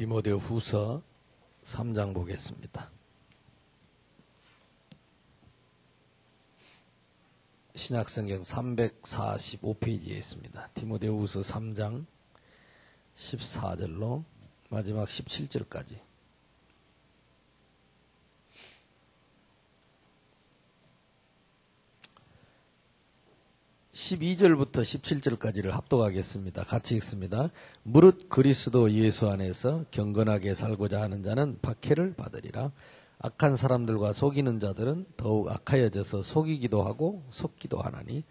디모데 후서 3장 보겠습니다. 신약성경 345페이지에 있습니다. 디모데 후서 3장 14절로 마지막 17절까지. (12절부터) (17절까지를) 합독하겠습니다. 같이 읽습니다. 무릇 그리스도 예수 안에서 경건하게 살고자 하는 자는 박해를 받으리라. 악한 사람들과 속이는 자들은 더욱 악하여져서 속이기도 하고 속기도 하나니,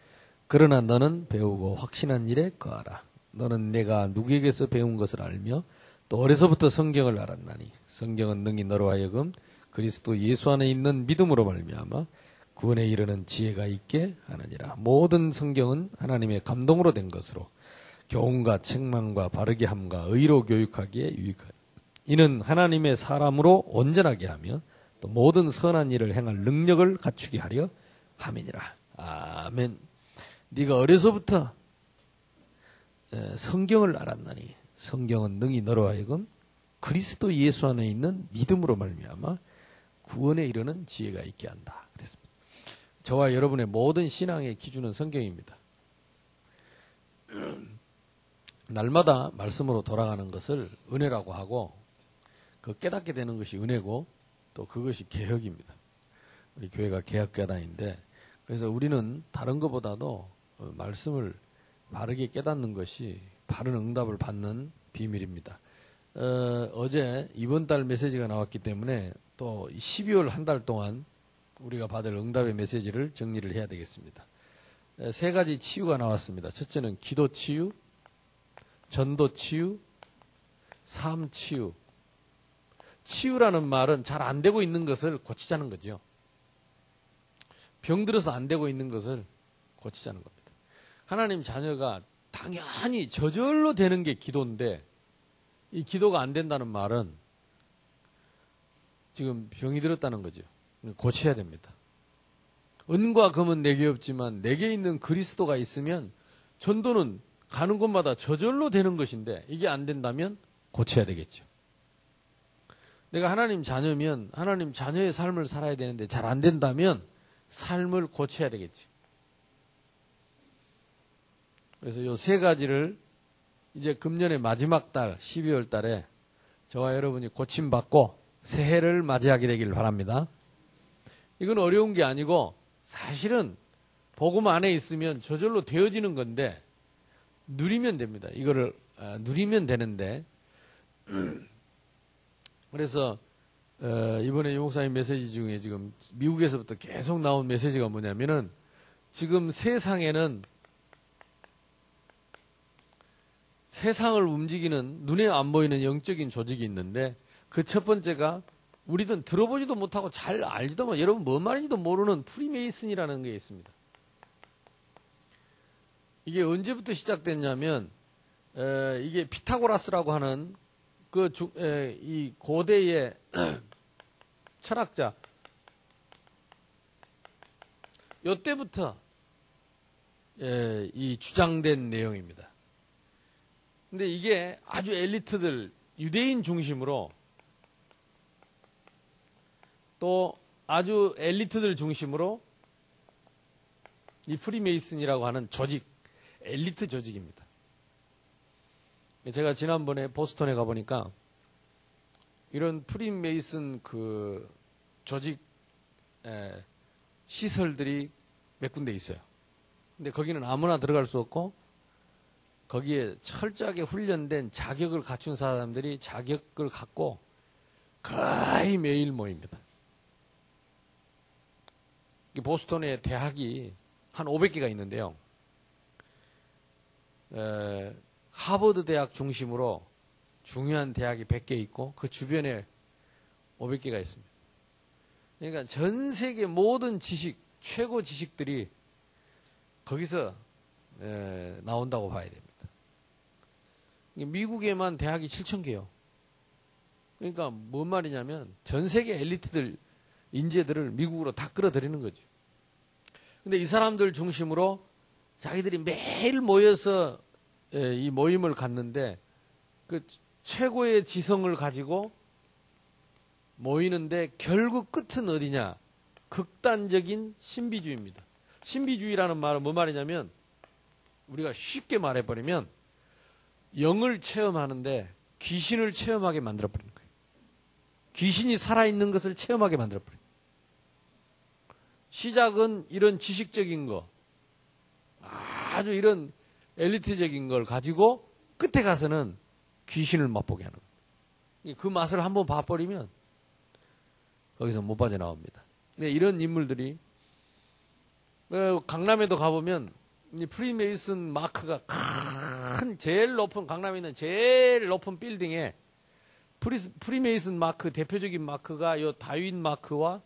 그러나 너는 배우고 확신한 일에 거하라. 너는 내가 누구에게서 배운 것을 알며 또 어려서부터 성경을 알았나니, 성경은 능히 너로 하여금 그리스도 예수 안에 있는 믿음으로 말미암아 구원에 이르는 지혜가 있게 하느니라. 모든 성경은 하나님의 감동으로 된 것으로 교훈과 책망과 바르게 함과 의로 교육하기에 유익하니, 이는 하나님의 사람으로 온전하게 하며 또 모든 선한 일을 행할 능력을 갖추게 하려 함이니라. 아멘. 네가 어려서부터 성경을 알았나니, 성경은 능히 너로 하여금 그리스도 예수 안에 있는 믿음으로 말미암아 구원에 이르는 지혜가 있게 한다. 그랬습니다. 저와 여러분의 모든 신앙의 기준은 성경입니다. 날마다 말씀으로 돌아가는 것을 은혜라고 하고, 그 깨닫게 되는 것이 은혜고, 또 그것이 개혁입니다. 우리 교회가 개혁교단인데, 그래서 우리는 다른 것보다도 말씀을 바르게 깨닫는 것이 바른 응답을 받는 비밀입니다. 어제 이번 달 메시지가 나왔기 때문에 또 12월 한 달 동안 우리가 받을 응답의 메시지를 정리를 해야 되겠습니다. 세 가지 치유가 나왔습니다. 첫째는 기도 치유, 전도 치유, 삶 치유. 치유라는 말은 잘 안 되고 있는 것을 고치자는 거죠. 병들어서 안 되고 있는 것을 고치자는 겁니다. 하나님 자녀가 당연히 저절로 되는 게 기도인데, 이 기도가 안 된다는 말은 지금 병이 들었다는 거죠. 고쳐야 됩니다. 은과 금은 내게 없지만 내게 있는 그리스도가 있으면 전도는 가는 곳마다 저절로 되는 것인데, 이게 안 된다면 고쳐야 되겠죠. 내가 하나님 자녀면 하나님 자녀의 삶을 살아야 되는데 잘 안 된다면 삶을 고쳐야 되겠죠. 그래서 이 세 가지를 이제 금년의 마지막 달 12월 달에 저와 여러분이 고침받고 새해를 맞이하게 되기를 바랍니다. 이건 어려운 게 아니고 사실은 복음 안에 있으면 저절로 되어지는 건데, 누리면 됩니다. 이거를 누리면 되는데, 그래서 이번에 유목사님 메시지 중에 지금 미국에서부터 계속 나온 메시지가 뭐냐면은, 지금 세상에는 세상을 움직이는 눈에 안 보이는 영적인 조직이 있는데, 그 첫 번째가 우리는 들어보지도 못하고 잘 알지도 못하고 여러분 뭔 말인지도 모르는 프리메이슨이라는 게 있습니다. 이게 언제부터 시작됐냐면, 이게 피타고라스라고 하는 이 고대의 철학자, 요때부터 이 주장된 내용입니다. 근데 이게 아주 엘리트들, 유대인 중심으로, 또 아주 엘리트들 중심으로 이 프리메이슨이라고 하는 조직, 엘리트 조직입니다. 제가 지난번에 보스턴에 가보니까 이런 프리메이슨 그 조직 시설들이 몇 군데 있어요. 근데 거기는 아무나 들어갈 수 없고, 거기에 철저하게 훈련된 자격을 갖춘 사람들이 자격을 갖고 거의 매일 모입니다. 보스턴에 대학이 한 500개가 있는데요. 하버드 대학 중심으로 중요한 대학이 100개 있고, 그 주변에 500개가 있습니다. 그러니까 전 세계 모든 지식, 최고 지식들이 거기서 나온다고 봐야 됩니다. 미국에만 대학이 7,000개요. 그러니까 뭔 말이냐면 전 세계 엘리트들, 인재들을 미국으로 다 끌어들이는 거죠. 근데 이 사람들 중심으로 자기들이 매일 모여서 이 모임을 갖는데, 그 최고의 지성을 가지고 모이는데 결국 끝은 어디냐? 극단적인 신비주의입니다. 신비주의라는 말은 뭐 말이냐면 우리가 쉽게 말해버리면 영을 체험하는데 귀신을 체험하게 만들어버리는 거예요. 귀신이 살아있는 것을 체험하게 만들어버려요. 시작은 이런 지식적인 거, 아주 이런 엘리트적인 걸 가지고 끝에 가서는 귀신을 맛보게 하는 거예요. 그 맛을 한번 봐버리면 거기서 못 빠져나옵니다. 이런 인물들이 강남에도 가보면 프리메이슨 마크가 큰 제일 높은 강남에 있는 제일 높은 빌딩에 프리메이슨 마크 대표적인 마크가 요 다윈 마크와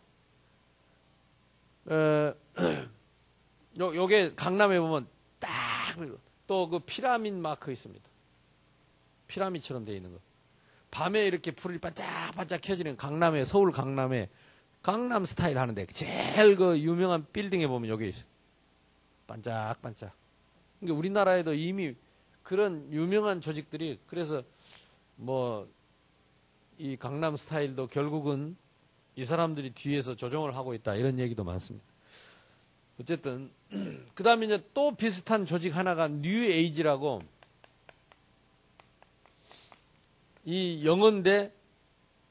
요게 강남에 보면 딱 또 그 피라밋 마크 있습니다. 피라밋처럼 되어 있는 거. 밤에 이렇게 불이 반짝반짝 켜지는 강남에 서울 강남에 강남 스타일 하는데 제일 그 유명한 빌딩에 보면 여기 있어요. 반짝반짝. 그러니까 우리나라에도 이미 그런 유명한 조직들이 그래서 뭐 이 강남 스타일도 결국은 이 사람들이 뒤에서 조종을 하고 있다 이런 얘기도 많습니다. 어쨌든 그 다음에 이제 또 비슷한 조직 하나가 뉴 에이지라고 이 영혼대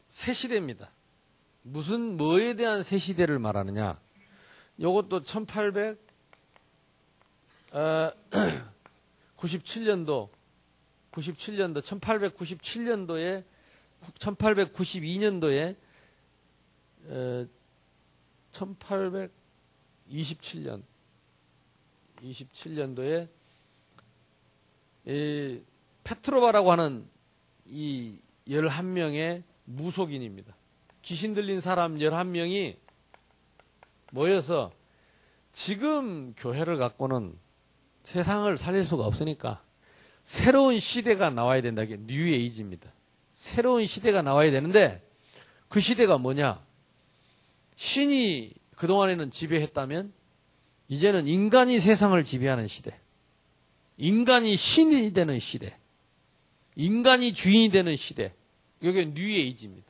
새 시대입니다. 무슨 뭐에 대한 새 시대를 말하느냐? 요것도 1897년도 1892년도에 1827년도에 이 페트로바라고 하는 이 11명의 무속인입니다. 귀신 들린 사람 11명이 모여서 지금 교회를 갖고는 세상을 살릴 수가 없으니까 새로운 시대가 나와야 된다. 이게 뉴 에이지입니다. 새로운 시대가 나와야 되는데 그 시대가 뭐냐? 신이 그동안에는 지배했다면 이제는 인간이 세상을 지배하는 시대. 인간이 신이 되는 시대. 인간이 주인이 되는 시대. 이게 뉴 에이지입니다.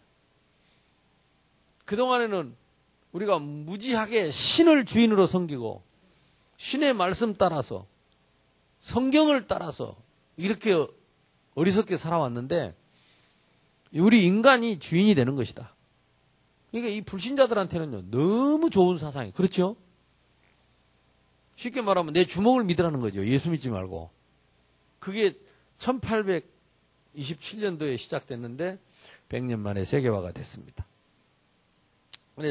그동안에는 우리가 무지하게 신을 주인으로 섬기고 신의 말씀 따라서 성경을 따라서 이렇게 어리석게 살아왔는데 우리 인간이 주인이 되는 것이다. 그러니까 이 불신자들한테는요 너무 좋은 사상이 그렇죠? 쉽게 말하면 내 주먹을 믿으라는 거죠. 예수 믿지 말고. 그게 1827년도에 시작됐는데 100년 만에 세계화가 됐습니다.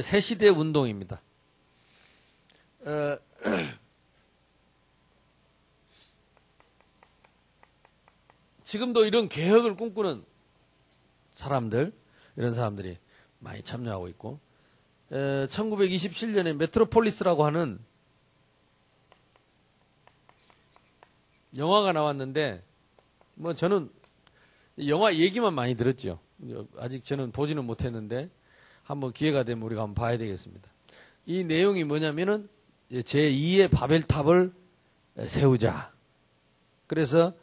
새 시대 운동입니다. 지금도 이런 개혁을 꿈꾸는 사람들, 이런 사람들이 많이 참여하고 있고, 1927년에 메트로폴리스라고 하는 영화가 나왔는데, 뭐 저는 영화 얘기만 많이 들었죠. 아직 저는 보지는 못했는데, 한번 기회가 되면 우리가 한번 봐야 되겠습니다. 이 내용이 뭐냐면은, 제2의 바벨탑을 세우자. 그래서,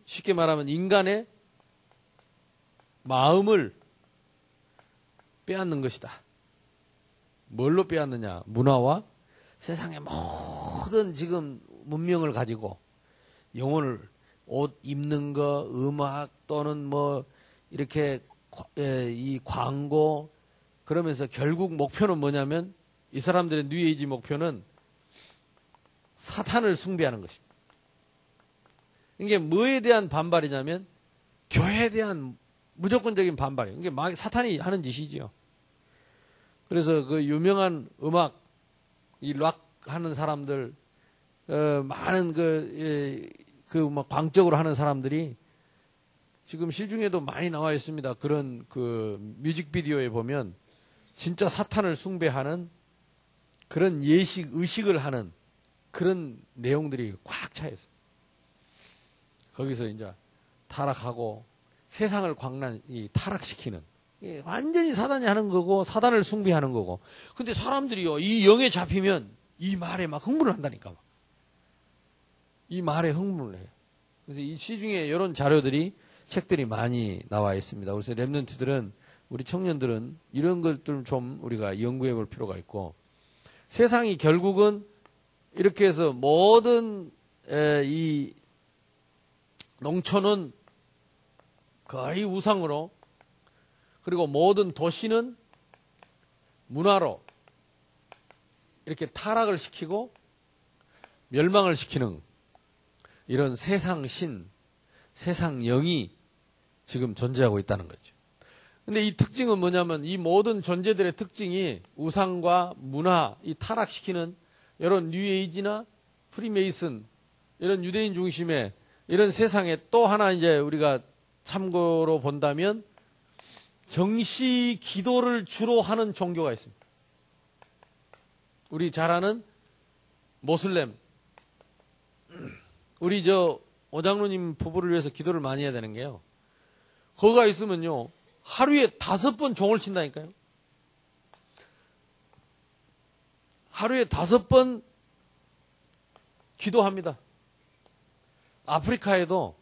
쉽게 말하면 인간의 마음을 빼앗는 것이다. 뭘로 빼앗느냐? 문화와 세상의 모든 지금 문명을 가지고 영혼을 옷 입는 거, 음악 또는 뭐 이렇게 이 광고 그러면서 결국 목표는 뭐냐면 이 사람들의 뉴에이지 목표는 사탄을 숭배하는 것입니다. 이게 뭐에 대한 반발이냐면 교회에 대한 무조건적인 반발이에요. 이게 사탄이 하는 짓이지요. 그래서 그 유명한 음악, 이 락 하는 사람들, 많은 막 광적으로 하는 사람들이 지금 시중에도 많이 나와 있습니다. 그런 그 뮤직비디오에 보면 진짜 사탄을 숭배하는 그런 의식을 하는 그런 내용들이 꽉 차 있어요. 거기서 이제 타락하고 세상을 타락시키는 완전히 사단이 하는 거고 사단을 숭배하는 거고. 근데 사람들이요 이 영에 잡히면 이 말에 막 흥분을 한다니까. 이 말에 흥분을 해요. 그래서 이 시중에 이런 자료들이 책들이 많이 나와 있습니다. 그래서 랩런트들은 우리 청년들은 이런 것들 좀 우리가 연구해 볼 필요가 있고 세상이 결국은 이렇게 해서 모든 이 농촌은 거의 우상으로 그리고 모든 도시는 문화로 이렇게 타락을 시키고 멸망을 시키는 이런 세상 신, 세상 영이 지금 존재하고 있다는 거죠. 근데 이 특징은 뭐냐면 이 모든 존재들의 특징이 우상과 문화, 이 타락시키는 이런 뉴에이지나 프리메이슨, 이런 유대인 중심의 이런 세상에 또 하나 이제 우리가 참고로 본다면 정시 기도를 주로 하는 종교가 있습니다. 우리 잘 아는 모슬렘. 우리 오장로님 부부를 위해서 기도를 많이 해야 되는 게요. 거기가 있으면요. 하루에 5번 종을 친다니까요. 하루에 5번 기도합니다. 아프리카에도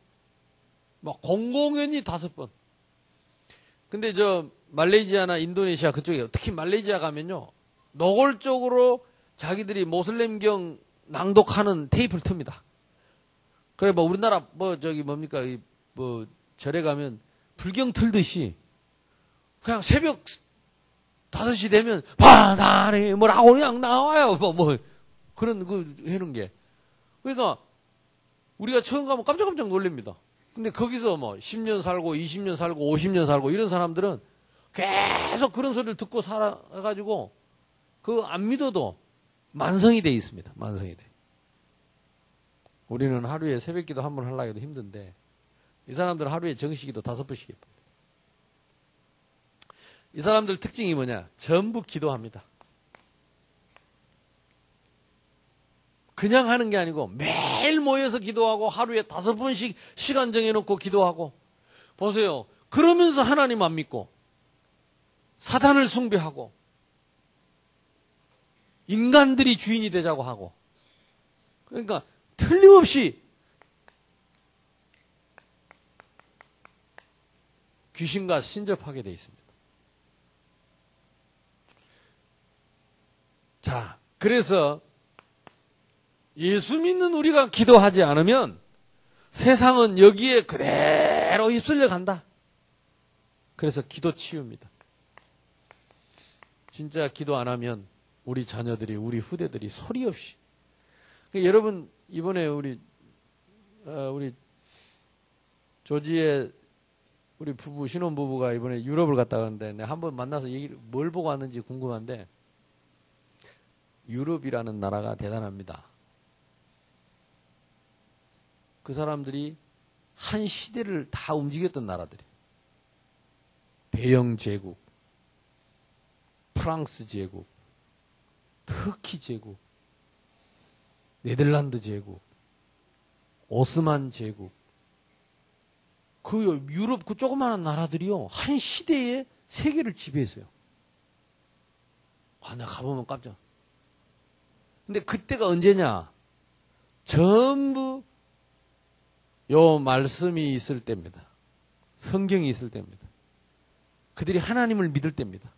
막 공공연히 5번. 근데 말레이시아나 인도네시아 그쪽에 특히 말레이시아 가면요. 노골적으로 자기들이 모슬렘경 낭독하는 테이프를 틉니다. 그래 우리나라 뭡니까 절에 가면 불경 틀듯이 그냥 새벽 5시 되면 바다리 뭐라고 그냥 나와요. 그런 해놓은 게. 그러니까 우리가 처음 가면 깜짝깜짝 놀랍니다. 근데 거기서 10년 살고 20년 살고 50년 살고 이런 사람들은 계속 그런 소리를 듣고 살아가지고 안 믿어도 만성이 돼 있습니다. 만성이 돼. 우리는 하루에 새벽기도 한 번 하려고 해도 힘든데 이 사람들은 하루에 정시기도 5번씩 해요. 이 사람들 특징이 뭐냐? 전부 기도합니다. 그냥 하는 게 아니고 매일 모여서 기도하고 하루에 5번씩 시간 정해놓고 기도하고 보세요. 그러면서 하나님 안 믿고 사단을 숭배하고 인간들이 주인이 되자고 하고 그러니까 틀림없이 귀신과 신접하게 돼 있습니다. 자, 그래서 예수 믿는 우리가 기도하지 않으면 세상은 여기에 그대로 휩쓸려 간다. 그래서 기도 치유입니다. 진짜 기도 안 하면 우리 자녀들이, 우리 후대들이 소리 없이. 그러니까 여러분, 이번에 우리 조지의 우리 신혼부부가 이번에 유럽을 갔다 가는데 내가 한번 만나서 뭘 보고 왔는지 궁금한데 유럽이라는 나라가 대단합니다. 그 사람들이 한 시대를 다 움직였던 나라들이. 대영 제국, 프랑스 제국, 터키 제국, 네덜란드 제국, 오스만 제국. 그 유럽 그 조그마한 나라들이요. 한 시대에 세계를 지배했어요. 아, 내가 가보면 깜짝. 근데 그때가 언제냐? 전부 요 말씀이 있을 때입니다. 성경이 있을 때입니다. 그들이 하나님을 믿을 때입니다.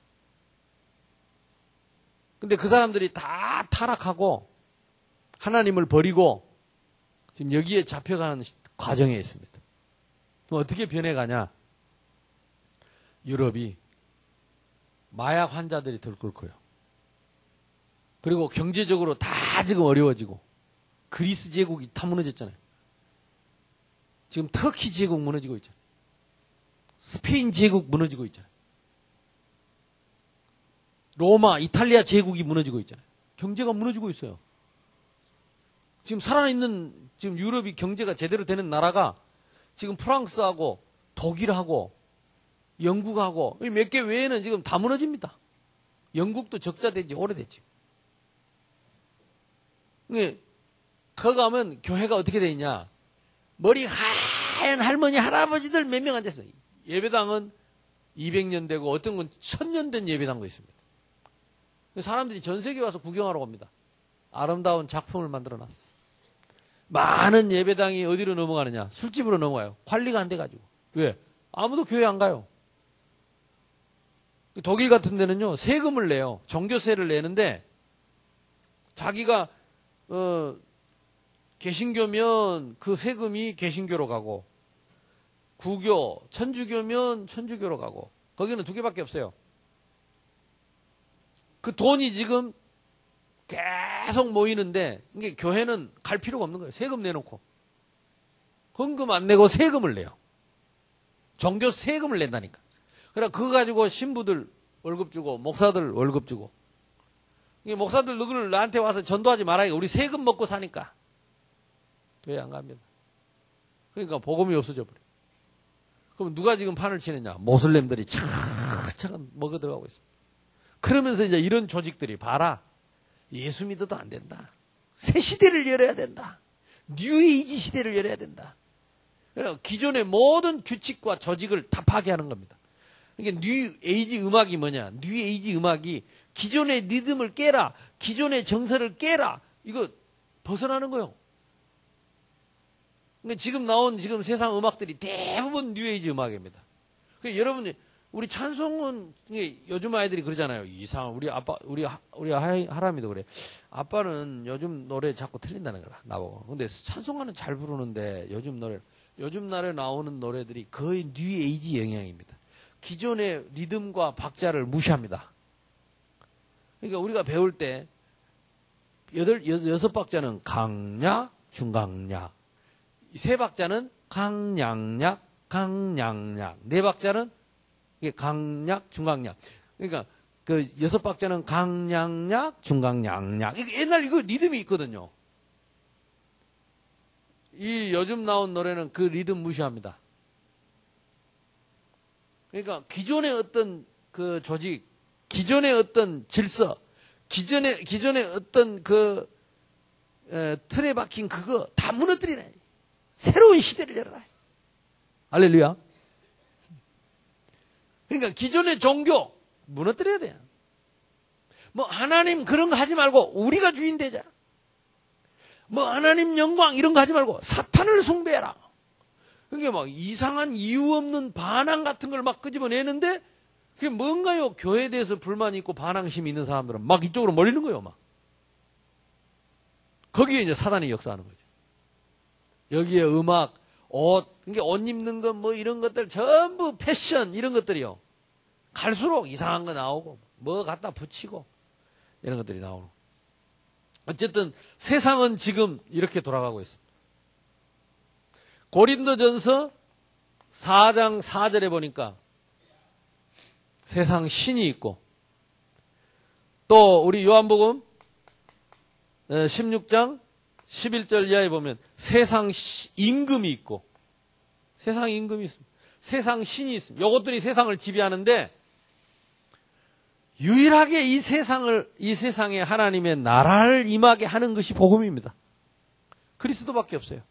근데 그 사람들이 다 타락하고 하나님을 버리고 지금 여기에 잡혀가는 과정에 있습니다. 그럼 어떻게 변해가냐? 유럽이 마약 환자들이 덜 끓고요. 그리고 경제적으로 다 지금 어려워지고 그리스 제국이 다 무너졌잖아요. 지금 터키 제국 무너지고 있잖아요. 스페인 제국 무너지고 있잖아요. 로마, 이탈리아 제국이 무너지고 있잖아요. 경제가 무너지고 있어요. 지금 살아있는 지금 유럽이 경제가 제대로 되는 나라가 지금 프랑스하고 독일하고 영국하고 몇 개 외에는 지금 다 무너집니다. 영국도 적자된 지 오래됐죠. 거기 가면 교회가 어떻게 돼 있냐? 머리 하얀 할머니, 할아버지들 몇 명 앉았습니다. 예배당은 200년 되고 어떤 건 1000년 된 예배당도 있습니다. 사람들이 전 세계 와서 구경하러 옵니다. 아름다운 작품을 만들어 놨습니다. 많은 예배당이 어디로 넘어가느냐? 술집으로 넘어가요. 관리가 안 돼가지고. 왜? 아무도 교회 안 가요. 독일 같은 데는요, 세금을 내요. 종교세를 내는데, 자기가, 개신교면 그 세금이 개신교로 가고, 구교, 천주교면 천주교로 가고, 거기는 두 개밖에 없어요. 그 돈이 지금 계속 모이는데, 이게 교회는 갈 필요가 없는 거예요. 세금 내놓고. 헌금 안 내고 세금을 내요. 종교 세금을 낸다니까. 그래, 그거 가지고 신부들 월급 주고, 목사들 월급 주고. 이게 목사들 누구를 나한테 와서 전도하지 말아요. 우리 세금 먹고 사니까. 교회 안 갑니다. 그러니까 복음이 없어져 버려요. 그럼 누가 지금 판을 치느냐? 모슬렘들이 차근차근 먹어 들어가고 있습니다. 그러면서 이제 이런 조직들이 봐라. 예수 믿어도 안 된다. 새 시대를 열어야 된다. 뉴에이지 시대를 열어야 된다. 그래서 기존의 모든 규칙과 조직을 다 파괴하는 겁니다. 이게 뉴에이지 음악이 뭐냐? 뉴에이지 음악이 기존의 리듬을 깨라. 기존의 정서를 깨라. 이거 벗어나는 거예요. 그러니까 지금 나온 지금 세상 음악들이 대부분 뉴에이지 음악입니다. 그러니까 여러분이 우리 찬송은 요즘 아이들이 그러잖아요. 이상 우리 아빠 우리 하람이도 그래. 아빠는 요즘 노래 자꾸 틀린다는 거라 나보고. 근데 찬송가는 잘 부르는데 요즘 날에 나오는 노래들이 거의 뉴에이지 영향입니다. 기존의 리듬과 박자를 무시합니다. 그러니까 우리가 배울 때 여섯 박자는 강약, 중강약, 세 박자는 강량약, 강량약, 네 박자는 이게 강약, 중강약. 그러니까 그 여섯 박자는 강량약, 중강량약. 이게 옛날 이거 리듬이 있거든요. 이 요즘 나온 노래는 그 리듬 무시합니다. 그러니까 기존의 어떤 그 조직, 기존의 어떤 질서, 기존의 어떤 그 틀에 박힌 그거 다 무너뜨리네. 새로운 시대를 열어라. 할렐루야. 그러니까 기존의 종교 무너뜨려야 돼요. 뭐 하나님 그런 거 하지 말고 우리가 주인 되자. 뭐 하나님 영광 이런 거 하지 말고 사탄을 숭배해라. 그게 막 이상한 이유 없는 반항 같은 걸 막 끄집어내는데 그게 뭔가요? 교회에 대해서 불만이 있고 반항심이 있는 사람들은 막 이쪽으로 몰리는 거예요. 막. 거기에 이제 사단이 역사하는 거죠. 여기에 음악, 옷, 그러니까 옷 입는 것 뭐 이런 것들 전부 패션 이런 것들이요. 갈수록 이상한 거 나오고 뭐 갖다 붙이고 이런 것들이 나오고. 어쨌든 세상은 지금 이렇게 돌아가고 있습니다. 고린도전서 4장 4절에 보니까 세상 신이 있고 또 우리 요한복음 16장 11절 이하에 보면 세상 임금이 있고 세상 임금이 있습니다. 세상 신이 있습니다. 이것들이 세상을 지배하는데 유일하게 이 세상에 하나님의 나라를 임하게 하는 것이 복음입니다. 그리스도밖에 없어요.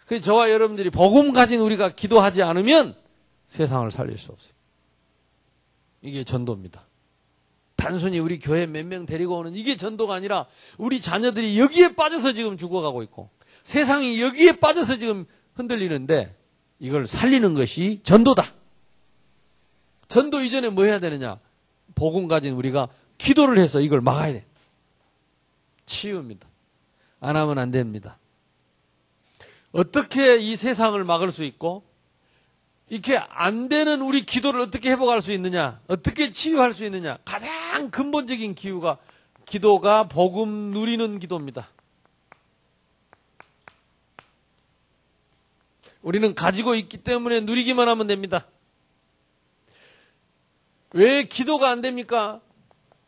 그래서 저와 여러분들이 복음 가진 우리가 기도하지 않으면 세상을 살릴 수 없어요. 이게 전도입니다. 단순히 우리 교회 몇 명 데리고 오는 이게 전도가 아니라 우리 자녀들이 여기에 빠져서 지금 죽어가고 있고 세상이 여기에 빠져서 지금 흔들리는데 이걸 살리는 것이 전도다. 전도 이전에 뭐 해야 되느냐? 복음 가진 우리가 기도를 해서 이걸 막아야 돼. 치유입니다. 안 하면 안 됩니다. 어떻게 이 세상을 막을 수 있고 이렇게 안 되는 우리 기도를 어떻게 회복할 수 있느냐? 어떻게 치유할 수 있느냐? 가장 근본적인 기도가 복음 누리는 기도입니다. 우리는 가지고 있기 때문에 누리기만 하면 됩니다. 왜 기도가 안 됩니까?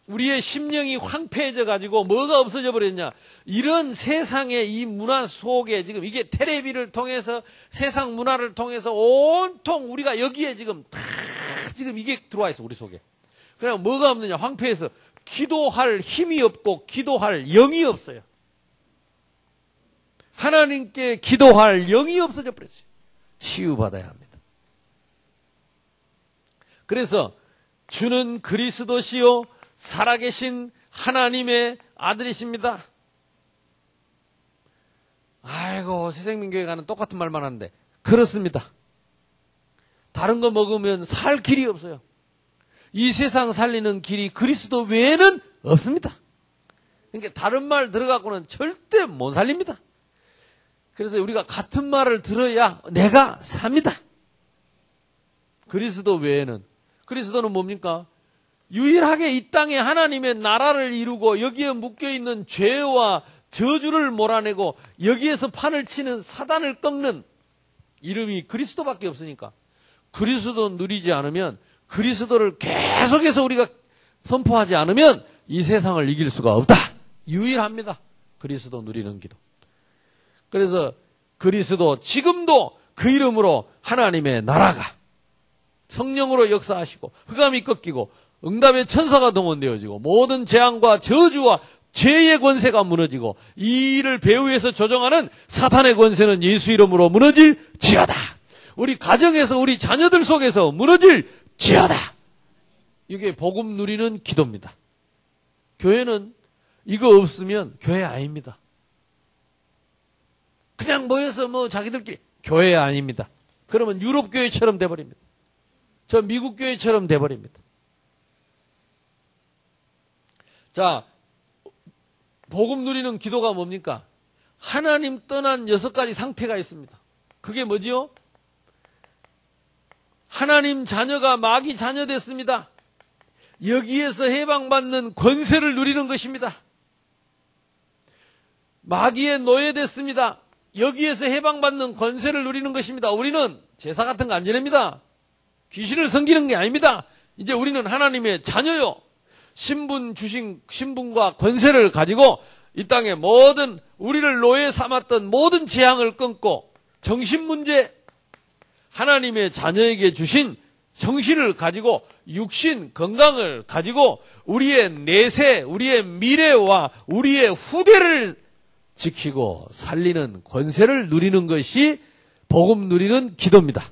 우리의 심령이 황폐해져 가지고 뭐가 없어져 버렸냐? 이런 세상의 이 문화 속에 지금 이게 텔레비를 통해서 세상 문화를 통해서 온통 우리가 여기에 지금 다 지금 이게 들어와 있어 우리 속에. 그냥 뭐가 없느냐? 황폐해서 기도할 힘이 없고 기도할 영이 없어요. 하나님께 기도할 영이 없어져 버렸어요. 치유받아야 합니다. 그래서 주는 그리스도시요 살아계신 하나님의 아들이십니다. 아이고, 새생명교회 가는 똑같은 말만 하는데. 그렇습니다. 다른 거 먹으면 살 길이 없어요. 이 세상 살리는 길이 그리스도 외에는 없습니다. 그러니까 다른 말 들어갖고는 절대 못 살립니다. 그래서 우리가 같은 말을 들어야 내가 삽니다. 그리스도 외에는. 그리스도는 뭡니까? 유일하게 이 땅에 하나님의 나라를 이루고 여기에 묶여있는 죄와 저주를 몰아내고 여기에서 판을 치는 사단을 꺾는 이름이 그리스도밖에 없으니까 그리스도 누리지 않으면 그리스도를 계속해서 우리가 선포하지 않으면 이 세상을 이길 수가 없다. 유일합니다. 그리스도 누리는 기도. 그래서 그리스도 지금도 그 이름으로 하나님의 나라가 성령으로 역사하시고 흑암이 꺾이고 응답의 천사가 동원되어지고 모든 재앙과 저주와 죄의 권세가 무너지고 이 일을 배후에서 조정하는 사탄의 권세는 예수 이름으로 무너질지어다. 우리 가정에서 우리 자녀들 속에서 무너질지어다. 이게 복음 누리는 기도입니다. 교회는 이거 없으면 교회 아닙니다. 그냥 모여서 자기들끼리 교회 아닙니다. 그러면 유럽 교회처럼 돼버립니다. 저 미국 교회처럼 돼버립니다. 자, 복음 누리는 기도가 뭡니까? 하나님 떠난 6가지 상태가 있습니다. 그게 뭐지요? 하나님 자녀가 마귀 자녀 됐습니다. 여기에서 해방받는 권세를 누리는 것입니다. 마귀의 노예됐습니다. 여기에서 해방받는 권세를 누리는 것입니다. 우리는 제사 같은 거 안 지냅니다. 귀신을 섬기는 게 아닙니다. 이제 우리는 하나님의 자녀요. 신분 주신 신분과 권세를 가지고 이 땅에 모든 우리를 노예 삼았던 모든 재앙을 끊고 정신 문제 하나님의 자녀에게 주신 정신을 가지고 육신 건강을 가지고 우리의 내세, 우리의 미래와 우리의 후대를 지키고 살리는 권세를 누리는 것이 복음 누리는 기도입니다.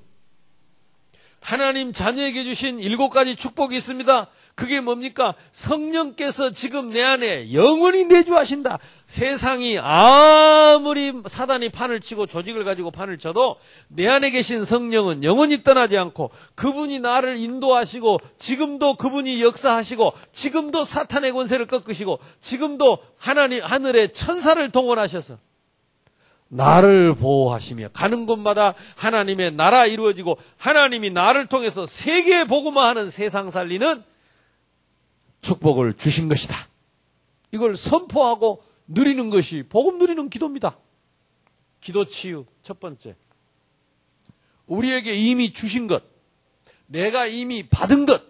하나님 자녀에게 주신 7가지 축복이 있습니다. 그게 뭡니까? 성령께서 지금 내 안에 영원히 내주하신다. 세상이 아무리 사단이 판을 치고 조직을 가지고 판을 쳐도 내 안에 계신 성령은 영원히 떠나지 않고 그분이 나를 인도하시고 지금도 그분이 역사하시고 지금도 사탄의 권세를 꺾으시고 지금도 하나님 하늘의 천사를 동원하셔서 나를 보호하시며 가는 곳마다 하나님의 나라 이루어지고 하나님이 나를 통해서 세계 복음화하는 세상 살리는 축복을 주신 것이다. 이걸 선포하고 누리는 것이 복음 누리는 기도입니다. 기도 치유 첫 번째. 우리에게 이미 주신 것, 내가 이미 받은 것,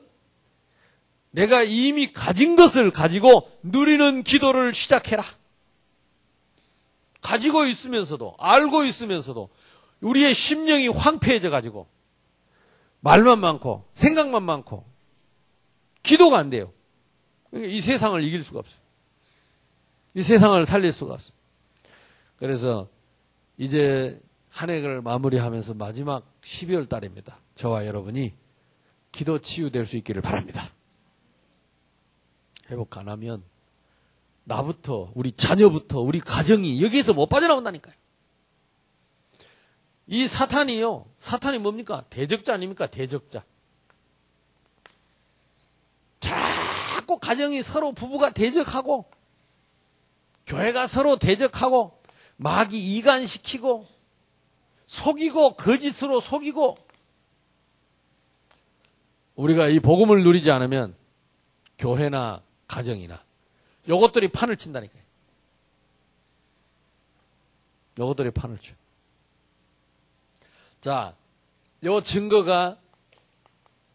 내가 이미 가진 것을 가지고 누리는 기도를 시작해라. 가지고 있으면서도 알고 있으면서도 우리의 심령이 황폐해져 가지고 말만 많고 생각만 많고 기도가 안 돼요. 이 세상을 이길 수가 없어요. 이 세상을 살릴 수가 없어요. 그래서 이제 한 해를 마무리하면서 마지막 12월 달입니다. 저와 여러분이 기도 치유될 수 있기를 바랍니다. 회복 안 하면 나부터 우리 자녀부터 우리 가정이 여기에서 못 빠져나온다니까요. 이 사탄이요. 사탄이 뭡니까? 대적자 아닙니까? 대적자. 자꾸 가정이 서로 부부가 대적하고 교회가 서로 대적하고 마귀 이간시키고 속이고 거짓으로 속이고 우리가 이 복음을 누리지 않으면 교회나 가정이나 요것들이 판을 친다니까요. 요것들이 판을 쳐. 자, 요 증거가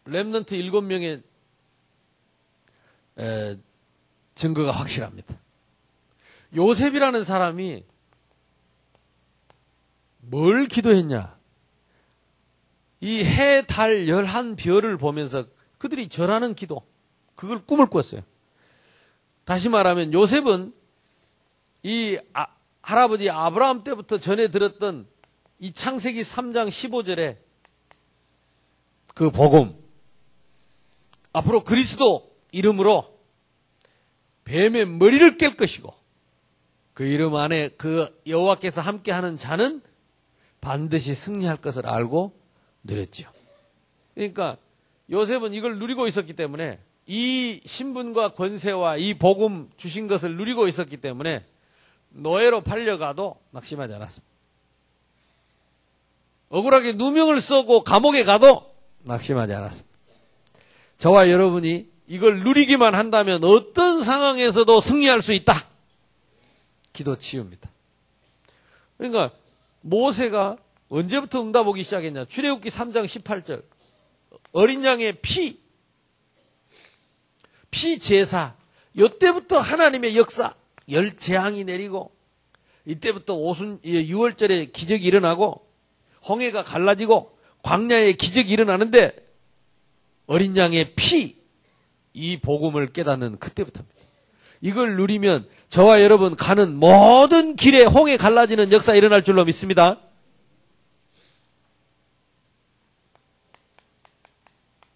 렘넌트 7명의 증거가 확실합니다. 요셉이라는 사람이 뭘 기도했냐? 이 해, 달, 11별을 보면서 그들이 절하는 기도, 그걸 꿈을 꿨어요. 다시 말하면 요셉은 이 할아버지 아브라함 때부터 전해 들었던 이 창세기 3장 15절에 그 복음, 앞으로 그리스도 이름으로 뱀의 머리를 깰 것이고 그 이름 안에 그 여호와께서 함께하는 자는 반드시 승리할 것을 알고 누렸지요. 그러니까 요셉은 이걸 누리고 있었기 때문에 이 신분과 권세와 이 복음 주신 것을 누리고 있었기 때문에 노예로 팔려가도 낙심하지 않았습니다. 억울하게 누명을 쓰고 감옥에 가도 낙심하지 않았습니다. 저와 여러분이 이걸 누리기만 한다면 어떤 상황에서도 승리할 수 있다. 기도 치유입니다. 그러니까 모세가 언제부터 응답 오기 시작했냐. 출애굽기 3장 18절. 어린 양의 피 제사. 이때부터 하나님의 역사, 열재앙이 내리고 이때부터 6월절에 기적이 일어나고 홍해가 갈라지고 광야에 기적이 일어나는데 어린 양의 피, 이 복음을 깨닫는 그때부터입니다. 이걸 누리면 저와 여러분 가는 모든 길에 홍해 갈라지는 역사 일어날 줄로 믿습니다.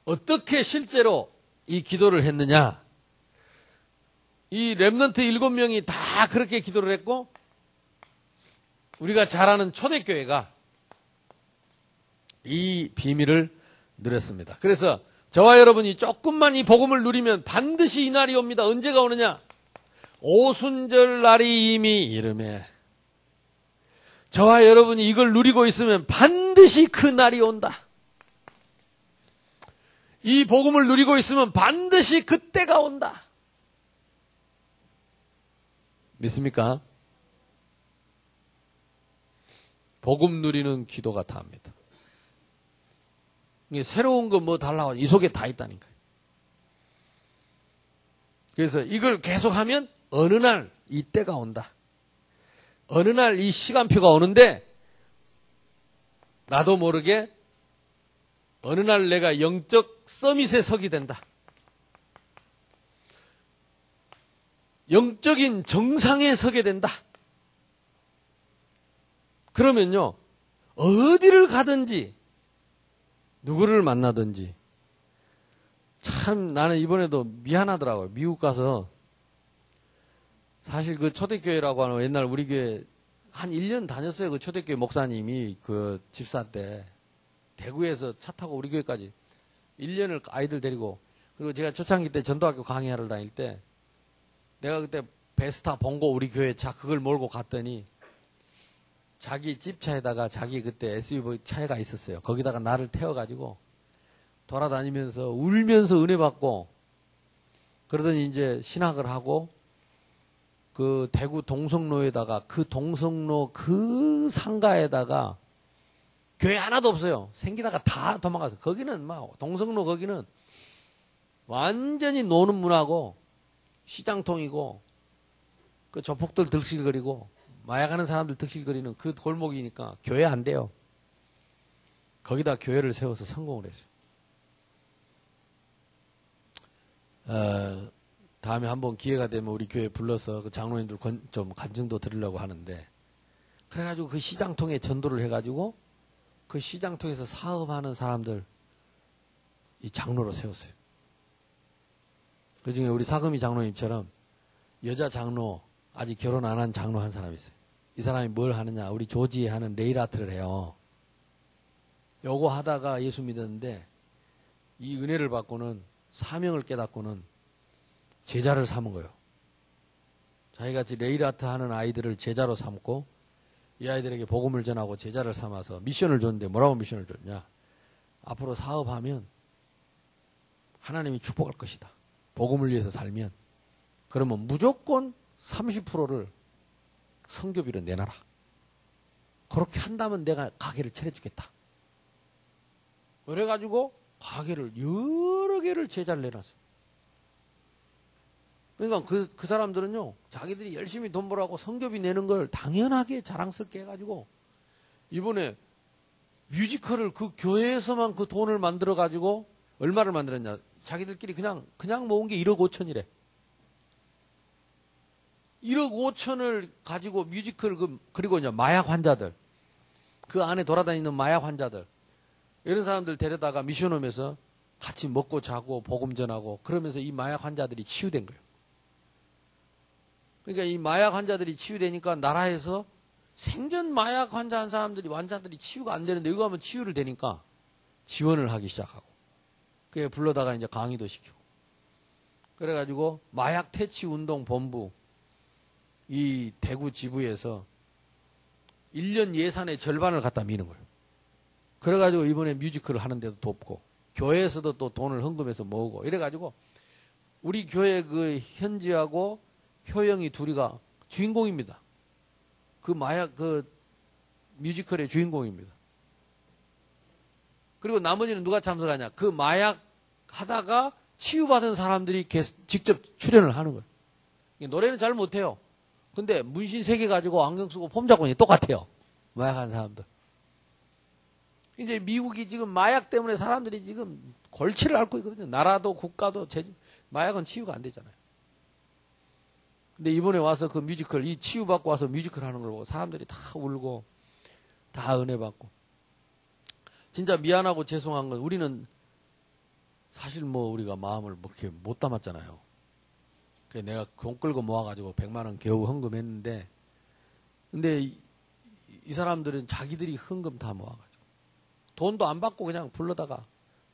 어떻게 실제로 이 기도를 했느냐? 이 렘넌트 7명이 다 그렇게 기도를 했고 우리가 잘 아는 초대교회가 이 비밀을 누렸습니다. 그래서 저와 여러분이 조금만 이 복음을 누리면 반드시 이 날이 옵니다. 언제가 오느냐? 오순절 날이 이미 이르매. 저와 여러분이 이걸 누리고 있으면 반드시 그 날이 온다. 이 복음을 누리고 있으면 반드시 그때가 온다. 믿습니까? 복음 누리는 기도가 다합니다. 새로운 거 뭐 달라고 이 속에 다 있다니까요. 그래서 이걸 계속하면 어느 날 이때가 온다. 어느 날 이 시간표가 오는데 나도 모르게 어느 날 내가 영적 서밋에 서게 된다. 영적인 정상에 서게 된다. 그러면요, 어디를 가든지 누구를 만나든지 참 나는 이번에도 미안하더라고요. 미국 가서 사실 그 초대교회라고 하는 옛날 우리 교회 한 1년 다녔어요. 그 초대교회 목사님이 그 집사 때 대구에서 차 타고 우리 교회까지 1년을 아이들 데리고 그리고 제가 초창기 때 전도학교 강의하러 다닐 때 내가 그때 베스타 봉고 우리 교회 차 그걸 몰고 갔더니 자기 집차에다가 자기 그때 SUV 차가 있었어요. 거기다가 나를 태워가지고 돌아다니면서 울면서 은혜 받고 그러더니 이제 신학을 하고 그 대구 동성로에다가 그 동성로 그 상가에다가 교회 하나도 없어요. 생기다가 다 도망가서 거기는 막 동성로 거기는 완전히 노는 문화고 시장통이고 그 조폭들 득실거리고 마약하는 사람들 득실거리는 그 골목이니까 교회 안 돼요. 거기다 교회를 세워서 성공을 했어요. 다음에 한번 기회가 되면 우리 교회 불러서 그 장로님들 좀 간증도 드리려고 하는데 그래가지고 그 시장통에 전도를 해가지고 그 시장통에서 사업하는 사람들 이 장로로 세웠어요. 그 중에 우리 사금이 장로님처럼 여자 장로 아직 결혼 안 한 장로 한 사람이 있어요. 이 사람이 뭘 하느냐? 우리 조지에 하는 네일 아트를 해요. 요거 하다가 예수 믿었는데 이 은혜를 받고는 사명을 깨닫고는 제자를 삼은 거예요. 자기같이 네일 아트 하는 아이들을 제자로 삼고 이 아이들에게 복음을 전하고 제자를 삼아서 미션을 줬는데 뭐라고 미션을 줬냐? 앞으로 사업하면 하나님이 축복할 것이다. 복음을 위해서 살면 그러면 무조건 30%를 성교비로 내놔라. 그렇게 한다면 내가 가게를 차려주겠다. 그래가지고 가게를 여러 개를 제자를 내놨어요. 그러니까 그 사람들은요, 자기들이 열심히 돈 벌라고 성교비 내는 걸 당연하게 자랑스럽게 해가지고 이번에 뮤지컬을 그 교회에서만 그 돈을 만들어가지고 얼마를 만들었냐? 자기들끼리 그냥 모은 게 1억 5천이래. 1억 5천을 가지고 뮤지컬 그리고 이제 마약 환자들 그 안에 돌아다니는 마약 환자들 이런 사람들 데려다가 미션홈에서 같이 먹고 자고 복음 전하고 그러면서 이 마약 환자들이 치유된 거예요. 그러니까 이 마약 환자들이 치유되니까 나라에서 생전 마약 환자한 사람들이 환자들이 치유가 안 되는데 이거 하면 치유를 되니까 지원을 하기 시작하고 그게 불러다가 이제 강의도 시키고 그래가지고 마약 퇴치 운동 본부 이 대구 지부에서 1년 예산의 절반을 갖다 미는 거예요. 그래가지고 이번에 뮤지컬을 하는데도 돕고 교회에서도 또 돈을 헌금해서 모으고 이래가지고 우리 교회 그 현지하고 효영이 둘이가 주인공입니다. 그 마약 그 뮤지컬의 주인공입니다. 그리고 나머지는 누가 참석하냐? 그 마약 하다가 치유받은 사람들이 직접 출연을 하는 거예요. 노래는 잘 못해요. 근데 문신 3개 가지고 안경 쓰고 폼 잡고 똑같아요. 마약한 사람들. 이제 미국이 지금 마약 때문에 사람들이 지금 골치를 앓고 있거든요. 나라도 국가도 마약은 치유가 안 되잖아요. 근데 이번에 와서 그 뮤지컬, 이 치유받고 와서 뮤지컬 하는 걸 보고 사람들이 다 울고 다 은혜 받고 진짜 미안하고 죄송한 건 우리는 사실 뭐 우리가 마음을 뭐 이렇게 못 담았잖아요. 그래서 내가 돈 끌고 모아가지고 100만 원 겨우 헌금했는데 근데 이 사람들은 자기들이 헌금 다 모아가지고 돈도 안 받고 그냥 불러다가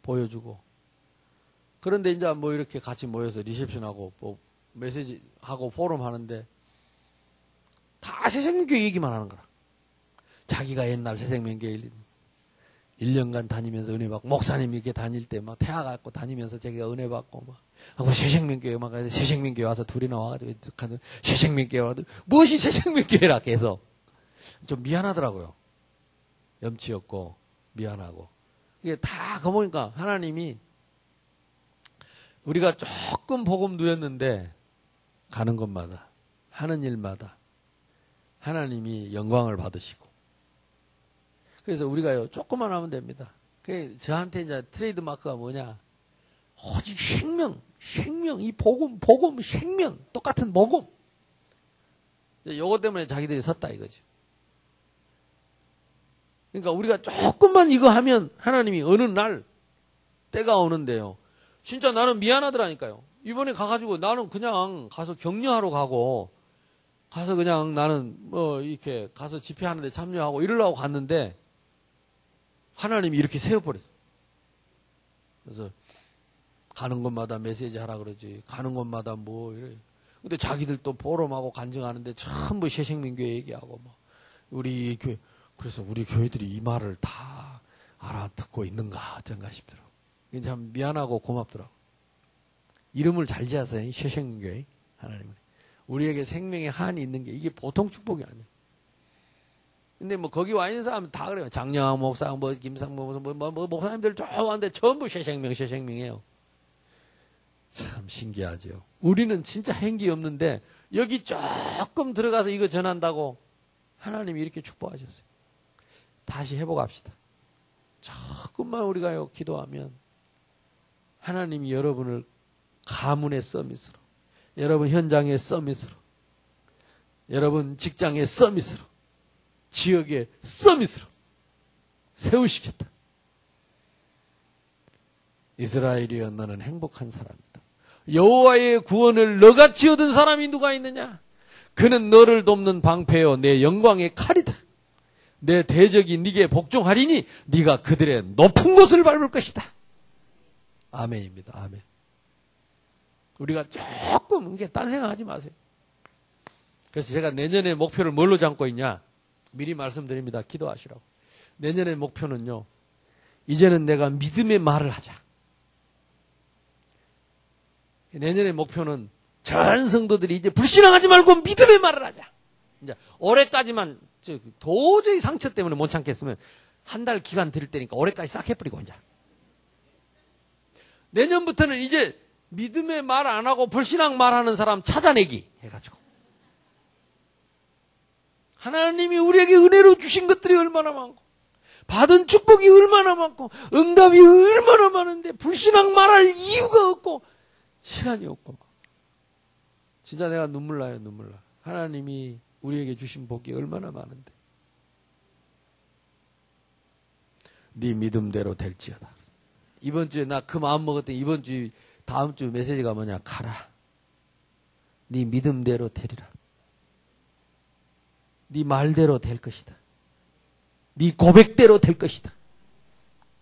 보여주고 그런데 이제 뭐 이렇게 같이 모여서 리셉션하고 뭐 메시지하고 포럼 하는데 다 새생명교회 얘기만 하는 거라. 자기가 옛날 새생명교회 1년간 다니면서 은혜 받고 목사님 이렇게 다닐 때 막 태아 갖고 다니면서 자기가 은혜 받고 막 하고 새생명교회 막 가서 새생명교회 와서 둘이 나와가지고 새생명교회 와서 무엇이 새생명교회라 계속 좀 미안하더라고요. 염치 없고 미안하고 이게 다 가보니까 하나님이 우리가 조금 복음 누렸는데 가는 곳마다 하는 일마다 하나님이 영광을 받으시고 그래서 우리가요 조금만 하면 됩니다. 저한테 이제 트레이드 마크가 뭐냐 오직 생명 이 복음 생명 똑같은 복음 요거 때문에 자기들이 섰다 이거죠. 그러니까 우리가 조금만 이거 하면 하나님이 어느 날 때가 오는데요. 진짜 나는 미안하더라니까요. 이번에 가가지고 나는 그냥 가서 격려하러 가고 가서 그냥 나는 뭐 이렇게 가서 집회하는데 참여하고 이러려고 갔는데 하나님이 이렇게 세워버렸어요. 그래서 가는 곳마다 메시지 하라 그러지. 가는 곳마다 뭐 이래. 근데 자기들 또 포럼하고 간증하는데 전부 새생명교회 얘기하고 뭐 우리 교회 그래서 우리 교회들이 이 말을 다 알아듣고 있는가 어쩐가 싶더라고. 참 미안하고 고맙더라고. 이름을 잘 지었어요. 새생명교회 하나님은 우리에게 생명의 한이 있는 게 이게 보통 축복이 아니에요. 근데 뭐 거기 와 있는 사람은 다 그래요. 장영학 목사, 뭐 김상모 목사, 뭐 목사님들 쭉 왔는데 전부 새생명이에요. 참 신기하죠. 우리는 진짜 행기 없는데 여기 조금 들어가서 이거 전한다고 하나님이 이렇게 축복하셨어요. 다시 회복합시다. 조금만 우리가요 기도하면 하나님이 여러분을 가문의 서밋으로, 여러분 현장의 서밋으로, 여러분 직장의 서밋으로, 지역의 서밋으로 세우시겠다. 이스라엘이여 너는 행복한 사람이다. 여호와의 구원을 너같이 얻은 사람이 누가 있느냐? 그는 너를 돕는 방패요 내 영광의 칼이다. 내 대적이 네게 복종하리니 네가 그들의 높은 곳을 밟을 것이다. 아멘입니다. 아멘. 우리가 조금 이게 딴 생각하지 마세요. 그래서 제가 내년에 목표를 뭘로 잡고 있냐? 미리 말씀드립니다. 기도하시라고. 내년의 목표는요. 이제는 내가 믿음의 말을 하자. 내년의 목표는 전 성도들이 이제 불신앙하지 말고 믿음의 말을 하자. 이제 올해까지만 도저히 상처 때문에 못 참겠으면 한 달 기간 드릴 테니까 올해까지 싹 해버리고 이제. 내년부터는 이제 믿음의 말 안 하고 불신앙 말하는 사람 찾아내기 해가지고 하나님이 우리에게 은혜로 주신 것들이 얼마나 많고 받은 축복이 얼마나 많고 응답이 얼마나 많은데 불신앙 말할 이유가 없고 시간이 없고 진짜 내가 눈물 나요. 눈물 나. 하나님이 우리에게 주신 복이 얼마나 많은데 네 믿음대로 될지어다. 이번 주에 나 그 마음 먹었더니 이번 주 다음 주 메시지가 뭐냐? 가라. 네 믿음대로 되리라. 네 말대로 될 것이다. 네 고백대로 될 것이다.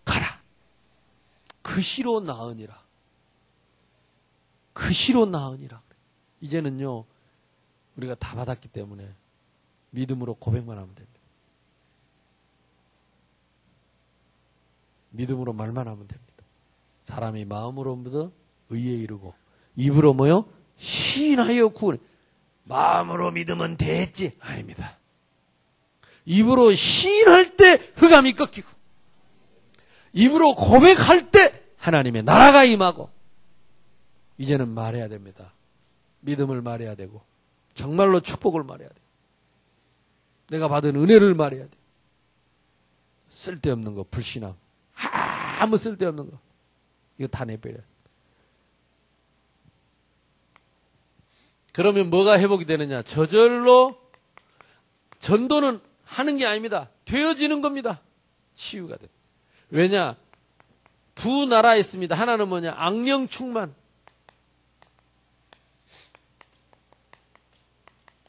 가라. 그 시로 나으니라. 그 시로 나으니라. 이제는요, 우리가 다 받았기 때문에 믿음으로 고백만 하면 됩니다. 믿음으로 말만 하면 됩니다. 사람이 마음으로 믿어 의에 이르고 입으로 뭐요? 시인하여 구원해. 마음으로 믿으면 됐지. 아닙니다. 입으로 시인할 때 흑암이 꺾이고 입으로 고백할 때 하나님의 나라가 임하고 이제는 말해야 됩니다. 믿음을 말해야 되고 정말로 축복을 말해야 돼요. 내가 받은 은혜를 말해야 돼요. 쓸데없는 거, 불신앙, 아무 쓸데없는 거 이거 다 내버려요. 그러면 뭐가 회복이 되느냐? 저절로 전도는 하는 게 아닙니다. 되어지는 겁니다. 치유가 됩니다. 왜냐? 두 나라에 있습니다. 하나는 뭐냐? 악령 충만.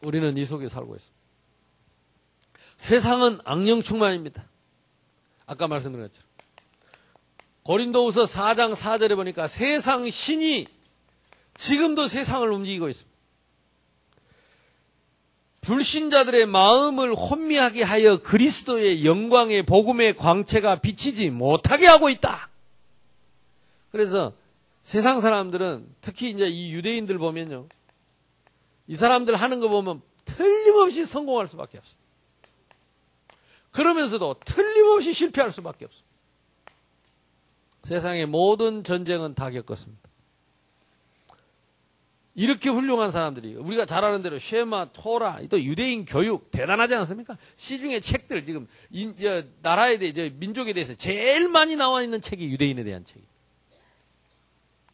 우리는 이 속에 살고 있습니다. 세상은 악령 충만입니다. 아까 말씀드린 것처럼. 고린도후서 4장 4절에 보니까 세상 신이 지금도 세상을 움직이고 있습니다. 불신자들의 마음을 혼미하게 하여 그리스도의 영광의 복음의 광채가 비치지 못하게 하고 있다. 그래서 세상 사람들은 특히 이제 이 유대인들 보면요. 이 사람들 하는 거 보면 틀림없이 성공할 수밖에 없어요. 그러면서도 틀림없이 실패할 수밖에 없어요. 세상의 모든 전쟁은 다 겪었습니다. 이렇게 훌륭한 사람들이 우리가 잘 아는 대로 쉐마, 토라, 또 유대인 교육 대단하지 않습니까? 시중의 책들 지금 나라에 대해 민족에 대해서 제일 많이 나와 있는 책이 유대인에 대한 책이에요.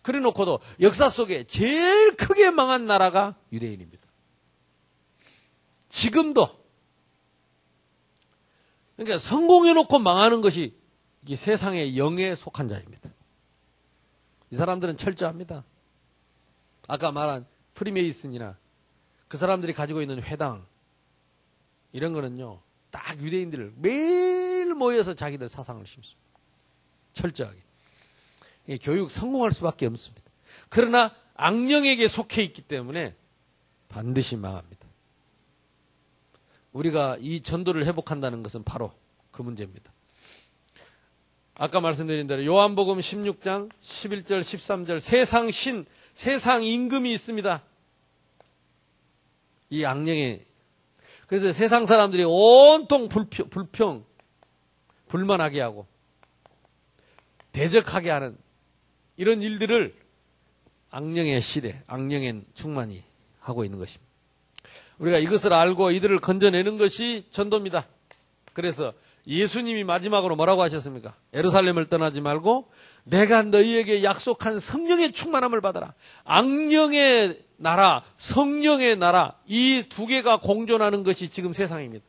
그래 놓고도 역사 속에 제일 크게 망한 나라가 유대인입니다. 지금도 그러니까 성공해 놓고 망하는 것이 이게 세상의 영에 속한 자입니다. 이 사람들은 철저합니다. 아까 말한 프리메이슨이나 그 사람들이 가지고 있는 회당 이런 거는요. 딱 유대인들을 매일 모여서 자기들 사상을 심습니다. 철저하게. 교육 성공할 수밖에 없습니다. 그러나 악령에게 속해 있기 때문에 반드시 망합니다. 우리가 이 전도를 회복한다는 것은 바로 그 문제입니다. 아까 말씀드린 대로 요한복음 16장 11절 13절 세상 신 세상 임금이 있습니다. 이 악령에 그래서 세상 사람들이 온통 불만하게 하고 대적하게 하는 이런 일들을 악령의 시대, 악령의 충만이 하고 있는 것입니다. 우리가 이것을 알고 이들을 건져내는 것이 전도입니다. 그래서 예수님이 마지막으로 뭐라고 하셨습니까? 예루살렘을 떠나지 말고 내가 너희에게 약속한 성령의 충만함을 받아라. 악령의 나라, 성령의 나라 이 두 개가 공존하는 것이 지금 세상입니다.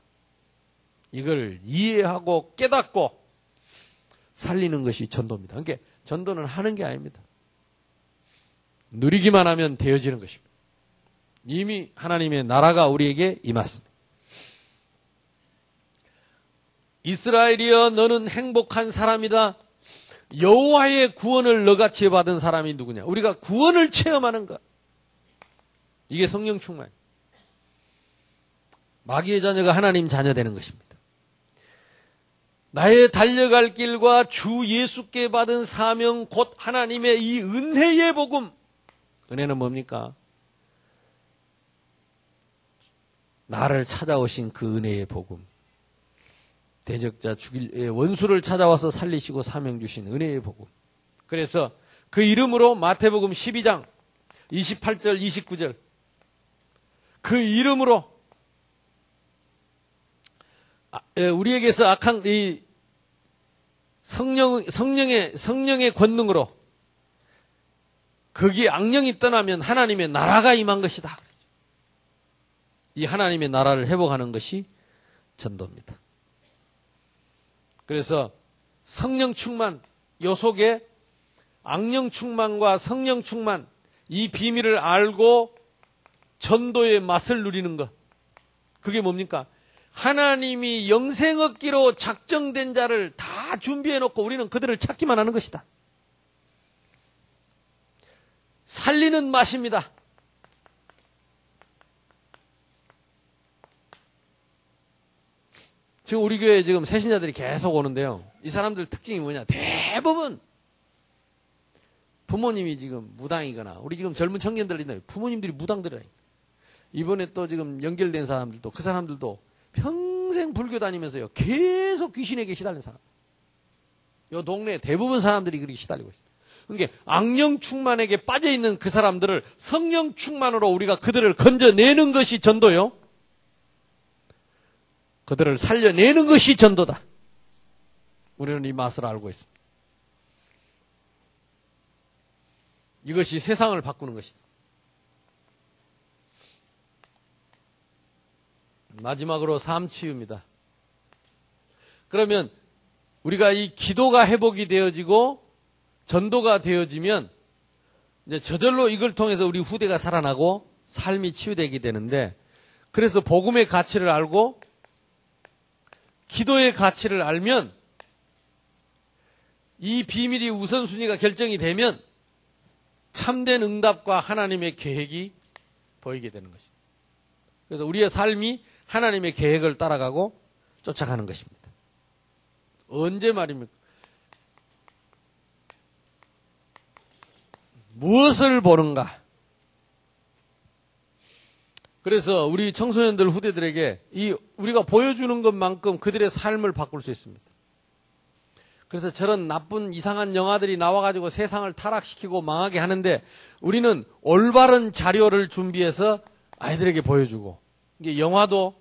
이걸 이해하고 깨닫고 살리는 것이 전도입니다. 그러니까 전도는 하는 게 아닙니다. 누리기만 하면 되어지는 것입니다. 이미 하나님의 나라가 우리에게 임했습니다. 이스라엘이여 너는 행복한 사람이다. 여호와의 구원을 너같이 받은 사람이 누구냐? 우리가 구원을 체험하는 것. 이게 성령 충만. 마귀의 자녀가 하나님 자녀 되는 것입니다. 나의 달려갈 길과 주 예수께 받은 사명 곧 하나님의 이 은혜의 복음. 은혜는 뭡니까? 나를 찾아오신 그 은혜의 복음. 대적자 죽일 원수를 찾아와서 살리시고 사명 주신 은혜의 복음. 그래서 그 이름으로 마태복음 12장 28절 29절 그 이름으로 우리에게서 악한 이 성령의 권능으로 거기에 악령이 떠나면 하나님의 나라가 임한 것이다. 이 하나님의 나라를 회복하는 것이 전도입니다. 그래서 성령 충만, 요 속에 악령 충만과 성령 충만, 이 비밀을 알고 전도의 맛을 누리는 것. 그게 뭡니까? 하나님이 영생 얻기로 작정된 자를 다 준비해 놓고 우리는 그들을 찾기만 하는 것이다. 살리는 맛입니다. 지금 우리 교회에 지금 새신자들이 계속 오는데요. 이 사람들 특징이 뭐냐? 대부분 부모님이 지금 무당이거나, 우리 지금 젊은 청년들 있나요? 부모님들이 무당들이라. 이번에 또 지금 연결된 사람들도, 그 사람들도 평생 불교 다니면서요, 계속 귀신에게 시달린 사람. 이 동네 대부분 사람들이 그렇게 시달리고 있습니다. 그러니까 악령 충만에게 빠져 있는 그 사람들을 성령 충만으로 우리가 그들을 건져내는 것이 전도요. 그들을 살려내는 것이 전도다. 우리는 이 맛을 알고 있습니다. 이것이 세상을 바꾸는 것이다. 마지막으로 삶 치유입니다. 그러면 우리가 이 기도가 회복이 되어지고 전도가 되어지면 이제 저절로 이걸 통해서 우리 후대가 살아나고 삶이 치유되게 되는데, 그래서 복음의 가치를 알고 기도의 가치를 알면 이 비밀이 우선순위가 결정이 되면 참된 응답과 하나님의 계획이 보이게 되는 것입니다. 그래서 우리의 삶이 하나님의 계획을 따라가고 쫓아가는 것입니다. 언제 말입니까? 무엇을 보는가? 그래서 우리 청소년들 후대들에게 우리가 보여주는 것만큼 그들의 삶을 바꿀 수 있습니다. 그래서 저런 나쁜 이상한 영화들이 나와가지고 세상을 타락시키고 망하게 하는데, 우리는 올바른 자료를 준비해서 아이들에게 보여주고, 이게 영화도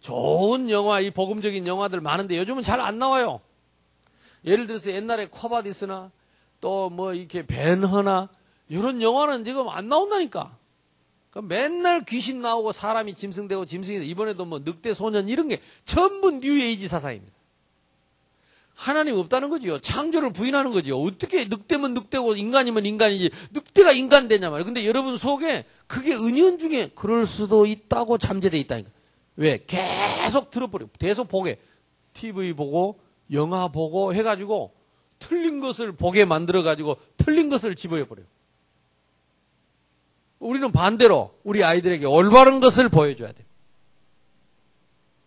좋은 영화, 이 복음적인 영화들 많은데 요즘은 잘 안 나와요. 예를 들어서 옛날에 코바디스나 또 뭐 이렇게 벤허나 이런 영화는 지금 안 나온다니까. 맨날 귀신 나오고 사람이 짐승되고 짐승이, 이번에도 뭐 늑대 소년 이런 게 전부 뉴에이지 사상입니다. 하나님 없다는 거지요. 창조를 부인하는 거지요. 어떻게 늑대면 늑대고 인간이면 인간이지 늑대가 인간 되냐 말이에요. 근데 여러분 속에 그게 은연중에 그럴 수도 있다고 잠재되어 있다니까. 왜? 계속 들어버려. 계속 보게. TV 보고 영화 보고 해가지고 틀린 것을 보게 만들어가지고 틀린 것을 집어버려요. 우리는 반대로 우리 아이들에게 올바른 것을 보여줘야 돼요.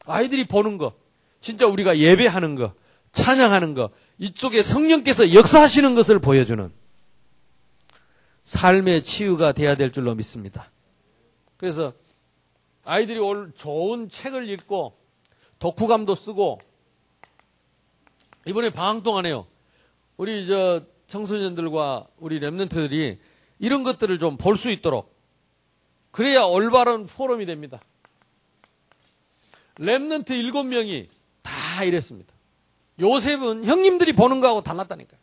아이들이 보는 거, 진짜 우리가 예배하는 거, 찬양하는 거, 이쪽에 성령께서 역사하시는 것을 보여주는 삶의 치유가 돼야 될 줄로 믿습니다. 그래서 아이들이 좋은 책을 읽고 독후감도 쓰고, 이번에 방학 동안에요, 우리 청소년들과 우리 랩런트들이 이런 것들을 좀 볼 수 있도록, 그래야 올바른 포럼이 됩니다. 랩런트 7명이 다 이랬습니다. 요셉은 형님들이 보는 거하고 달랐다니까요.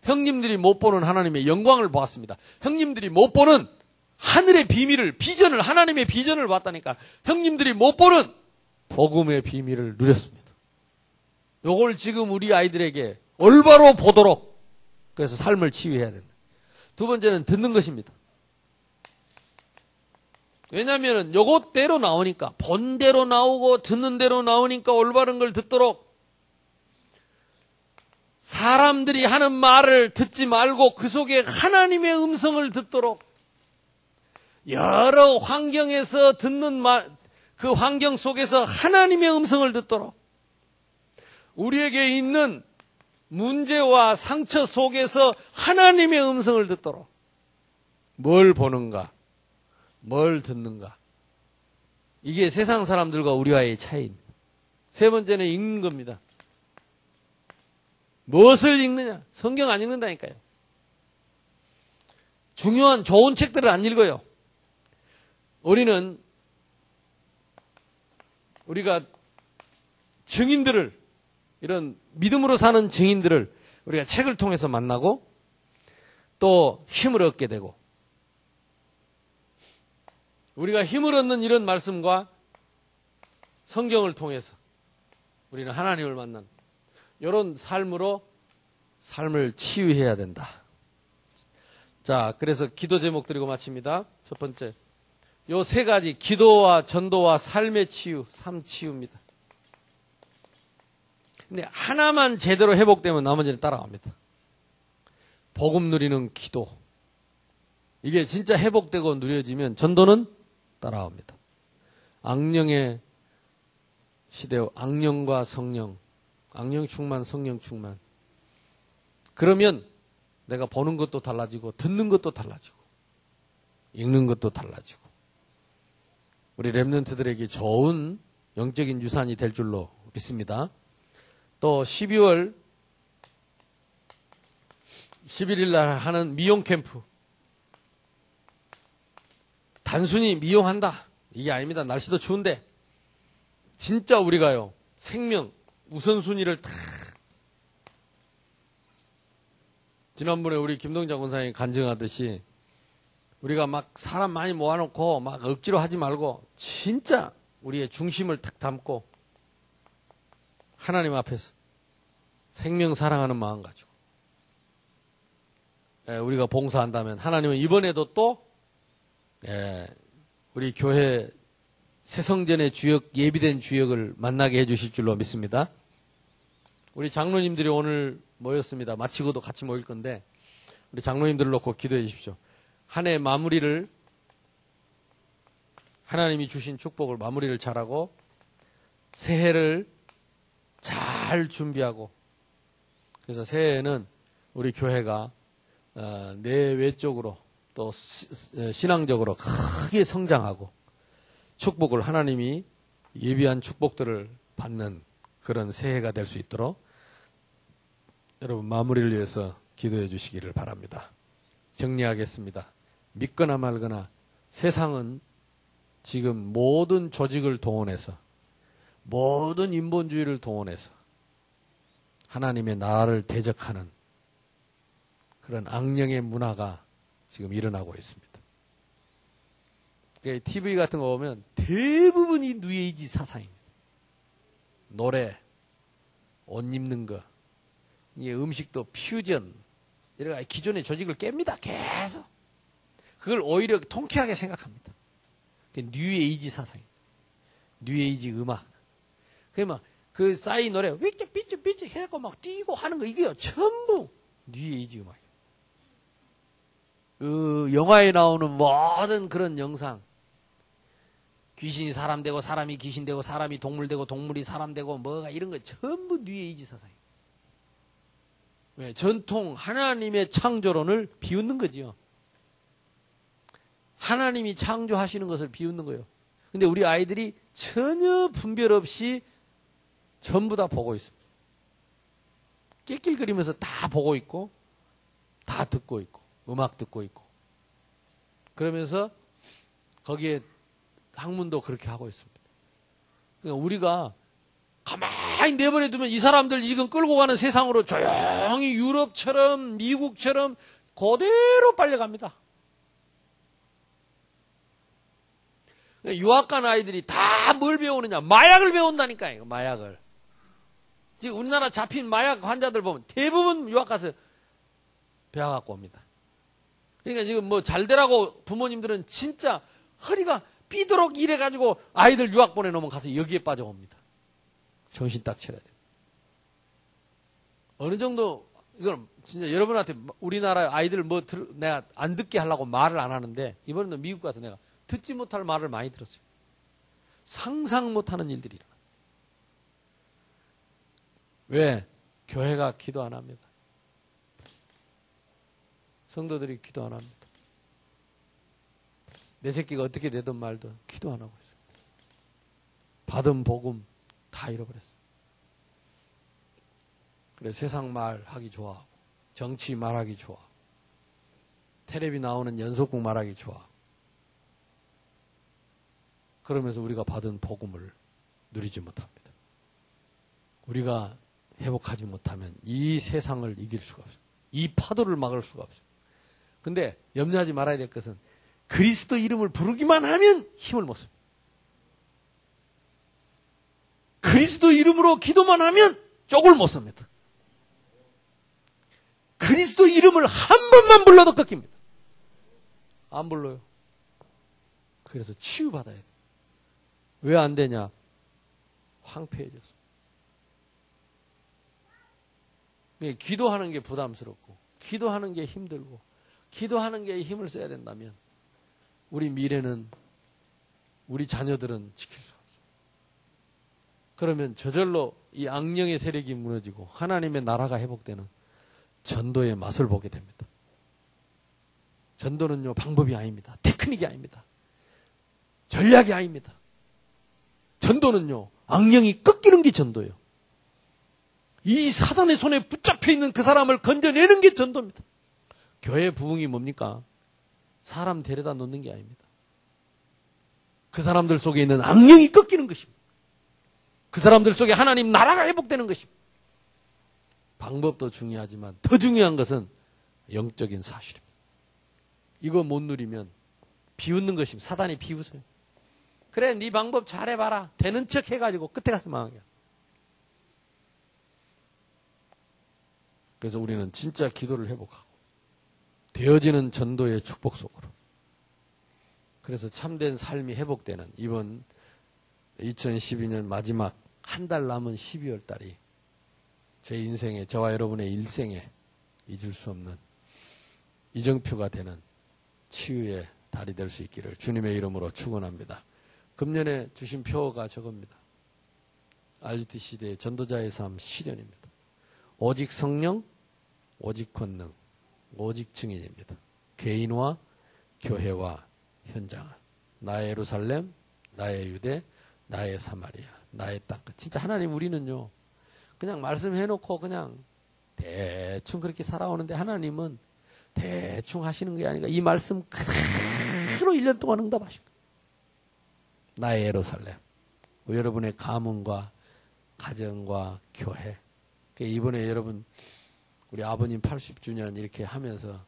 형님들이 못 보는 하나님의 영광을 보았습니다. 형님들이 못 보는 하늘의 비밀을, 비전을, 하나님의 비전을 봤다니까. 형님들이 못 보는 복음의 비밀을 누렸습니다. 요걸 지금 우리 아이들에게 올바로 보도록, 그래서 삶을 치유해야 된다. 두 번째는 듣는 것입니다. 왜냐하면 요것대로 나오니까, 본대로 나오고 듣는 대로 나오니까 올바른 걸 듣도록, 사람들이 하는 말을 듣지 말고 그 속에 하나님의 음성을 듣도록, 여러 환경에서 듣는 말, 그 환경 속에서 하나님의 음성을 듣도록, 우리에게 있는 문제와 상처 속에서 하나님의 음성을 듣도록, 뭘 보는가, 뭘 듣는가, 이게 세상 사람들과 우리와의 차이입니다. 세 번째는 읽는 겁니다. 무엇을 읽느냐? 성경 안 읽는다니까요. 중요한 좋은 책들을 안 읽어요. 우리가 증인들을, 이런 믿음으로 사는 증인들을 우리가 책을 통해서 만나고 또 힘을 얻게 되고, 우리가 힘을 얻는 이런 말씀과 성경을 통해서 우리는 하나님을 만나는 이런 삶으로 삶을 치유해야 된다. 자, 그래서 기도 제목 드리고 마칩니다. 첫 번째, 요 세 가지, 기도와 전도와 삶의 치유, 삶 치유입니다. 근데 하나만 제대로 회복되면 나머지는 따라갑니다. 복음 누리는 기도. 이게 진짜 회복되고 누려지면 전도는 따라옵니다. 악령의 시대, 악령과 성령, 악령 충만, 성령 충만. 그러면 내가 보는 것도 달라지고 듣는 것도 달라지고 읽는 것도 달라지고 우리 렘넌트들에게 좋은 영적인 유산이 될 줄로 믿습니다. 또 12월 11일 날 하는 미용 캠프. 단순히 미용한다. 이게 아닙니다. 날씨도 추운데 진짜 우리가요. 생명 우선순위를 탁 지난번에 우리 김동장 권사님이 간증하듯이 우리가 막 사람 많이 모아놓고 막 억지로 하지 말고 진짜 우리의 중심을 탁 담고 하나님 앞에서 생명 사랑하는 마음 가지고 우리가 봉사한다면 하나님은 이번에도 또 우리 교회 새성전의 주역, 예비된 주역을 만나게 해주실 줄로 믿습니다. 우리 장로님들이 오늘 모였습니다. 마치고도 같이 모일 건데 우리 장로님들을 놓고 기도해 주십시오. 한 해 마무리를 하나님이 주신 축복을 마무리를 잘하고 새해를 잘 준비하고 그래서 새해에는 우리 교회가 내외적으로 또 신앙적으로 크게 성장하고 축복을 하나님이 예비한 축복들을 받는 그런 새해가 될 수 있도록 여러분 마무리를 위해서 기도해 주시기를 바랍니다. 정리하겠습니다. 믿거나 말거나 세상은 지금 모든 조직을 동원해서 모든 인본주의를 동원해서 하나님의 나라를 대적하는 그런 악령의 문화가 지금 일어나고 있습니다. TV 같은 거 보면 대부분이 뉴에이지 사상입니다. 노래, 옷 입는 거, 이게 음식도 퓨전, 이런 기존의 조직을 깹니다. 계속. 그걸 오히려 통쾌하게 생각합니다. 뉴에이지 사상입니다. 뉴에이지 음악. 그러면 그 싸이 노래 삐쩍 해고 막 뛰고 하는 거 이게요 전부 뉴에이지 음악이에요. 그 영화에 나오는 모든 그런 영상 귀신이 사람 되고 사람이 귀신 되고 사람이 동물 되고 동물이 사람 되고 뭐가 이런 거 전부 뉴에이지 사상이에요. 왜? 전통 하나님의 창조론을 비웃는 거지요. 하나님이 창조하시는 것을 비웃는 거예요. 근데 우리 아이들이 전혀 분별 없이 전부 다 보고 있습니다. 낄낄거리면서 다 보고 있고 다 듣고 있고 음악 듣고 있고 그러면서 거기에 학문도 그렇게 하고 있습니다. 그러니까 우리가 가만히 내버려 두면 이 사람들 지금 끌고 가는 세상으로 조용히 유럽처럼 미국처럼 그대로 빨려갑니다. 유학 간 아이들이 다 뭘 배우느냐? 마약을 배운다니까요. 마약을. 지금 우리나라 잡힌 마약 환자들 보면 대부분 유학 가서 배워갖고 옵니다. 그러니까 지금 뭐 잘되라고 부모님들은 진짜 허리가 삐도록 이래가지고 아이들 유학 보내놓으면 가서 여기에 빠져옵니다. 정신 딱 차려야 돼요. 어느 정도 이건 진짜 여러분한테 우리나라 아이들 내가 안 듣게 하려고 말을 안 하는데 이번에는 미국 가서 내가 듣지 못할 말을 많이 들었어요. 상상 못하는 일들이 일어나. 왜? 교회가 기도 안 합니다. 성도들이 기도 안 합니다. 내 새끼가 어떻게 되든 말든 기도 안 하고 있어요. 받은 복음 다 잃어버렸어요. 그래 세상 말하기 좋아하고 정치 말하기 좋아하고 텔레비 나오는 연속극 말하기 좋아하고 그러면서 우리가 받은 복음을 누리지 못합니다. 우리가 회복하지 못하면 이 세상을 이길 수가 없어요. 이 파도를 막을 수가 없어요. 근데 염려하지 말아야 될 것은 그리스도 이름을 부르기만 하면 힘을 못 씁니다. 그리스도 이름으로 기도만 하면 쪽을 못 씁니다. 그리스도 이름을 한 번만 불러도 꺾입니다. 안 불러요. 그래서 치유받아야 돼. 왜 안 되냐? 황폐해졌어. 기도하는 게 부담스럽고, 기도하는 게 힘들고, 기도하는 게 힘을 써야 된다면 우리 미래는, 우리 자녀들은 지킬 수 없어요. 그러면 저절로 이 악령의 세력이 무너지고 하나님의 나라가 회복되는 전도의 맛을 보게 됩니다. 전도는요, 방법이 아닙니다. 테크닉이 아닙니다. 전략이 아닙니다. 전도는요, 악령이 꺾이는 게 전도예요. 이 사단의 손에 붙잡혀 있는 그 사람을 건져내는 게 전도입니다. 교회 부흥이 뭡니까? 사람 데려다 놓는 게 아닙니다. 그 사람들 속에 있는 악령이 꺾이는 것입니다. 그 사람들 속에 하나님 나라가 회복되는 것입니다. 방법도 중요하지만 더 중요한 것은 영적인 사실입니다. 이거 못 누리면 비웃는 것입니다. 사단이 비웃어요. 그래, 네 방법 잘해봐라. 되는 척 해가지고 끝에 가서 망하게. 그래서 우리는 진짜 기도를 회복하고 되어지는 전도의 축복 속으로, 그래서 참된 삶이 회복되는 이번 2012년 마지막 한 달 남은 12월 달이 제 인생에, 저와 여러분의 일생에 잊을 수 없는 이정표가 되는 치유의 달이 될 수 있기를 주님의 이름으로 축원합니다. 금년에 주신 표가 저겁니다. RUT 시대의 전도자의 삶 실현입니다. 오직 성령, 오직 권능, 오직 증인입니다. 개인과 교회와 현장, 나의 예루살렘, 나의 유대, 나의 사마리아, 나의 땅끝. 진짜 하나님, 우리는요 그냥 말씀해놓고 그냥 대충 그렇게 살아오는데 하나님은 대충 하시는 게 아니라 이 말씀 그대로 1년 동안 응답하신 거예요. 나의 예루살렘, 여러분의 가문과 가정과 교회. 이번에 여러분 우리 아버님 80주년 이렇게 하면서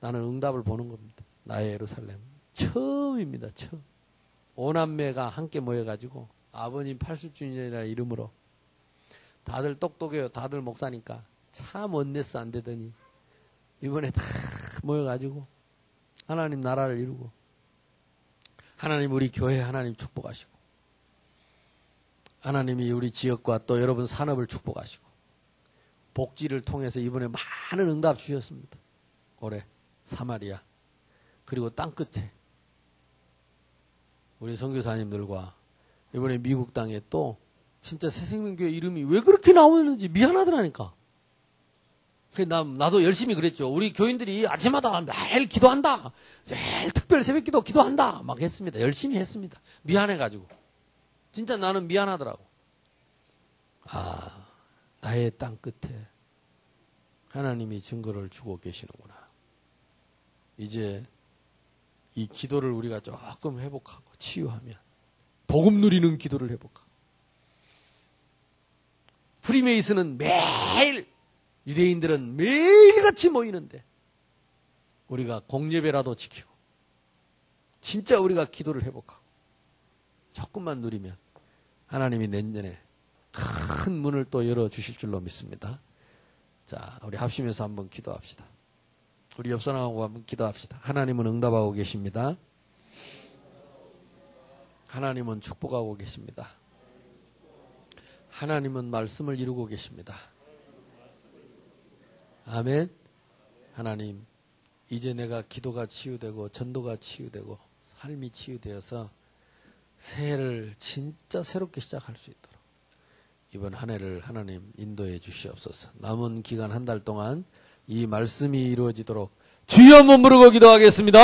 나는 응답을 보는 겁니다. 나의 예루살렘 처음입니다. 처음. 5남매가 함께 모여가지고 아버님 80주년이라는 이름으로, 다들 똑똑해요. 다들 목사니까 참 원네스 안 되더니 이번에 다 모여가지고 하나님 나라를 이루고, 하나님 우리 교회 하나님 축복하시고, 하나님이 우리 지역과 또 여러분 산업을 축복하시고, 복지를 통해서 이번에 많은 응답 주셨습니다. 올해 사마리아, 그리고 땅끝에 우리 선교사님들과 이번에 미국 땅에 또 진짜 새생명교회 이름이 왜 그렇게 나오는지 미안하더라니까. 나도 열심히 그랬죠. 우리 교인들이 아침마다 매일 기도한다. 매일 특별 새벽기도 기도한다. 막 했습니다. 열심히 했습니다. 미안해가지고. 진짜 나는 미안하더라고. 아, 나의 땅 끝에 하나님이 증거를 주고 계시는구나. 이제 이 기도를 우리가 조금 회복하고 치유하면 복음 누리는 기도를 회복하고, 프리메이슨은 매일, 유대인들은 매일같이 모이는데 우리가 공예배라도 지키고 진짜 우리가 기도를 회복하고 조금만 누리면 하나님이 내년에 큰 문을 또 열어주실 줄로 믿습니다. 자, 우리 합심해서 한번 기도합시다. 우리 옆 사람하고 한번 기도합시다. 하나님은 응답하고 계십니다. 하나님은 축복하고 계십니다. 하나님은 말씀을 이루고 계십니다. 아멘. 하나님, 이제 내가 기도가 치유되고 전도가 치유되고 삶이 치유되어서 새해를 진짜 새롭게 시작할 수 있도록 이번 한 해를 하나님 인도해 주시옵소서. 남은 기간 한 달 동안 이 말씀이 이루어지도록 주여 한번 부르고 기도하겠습니다.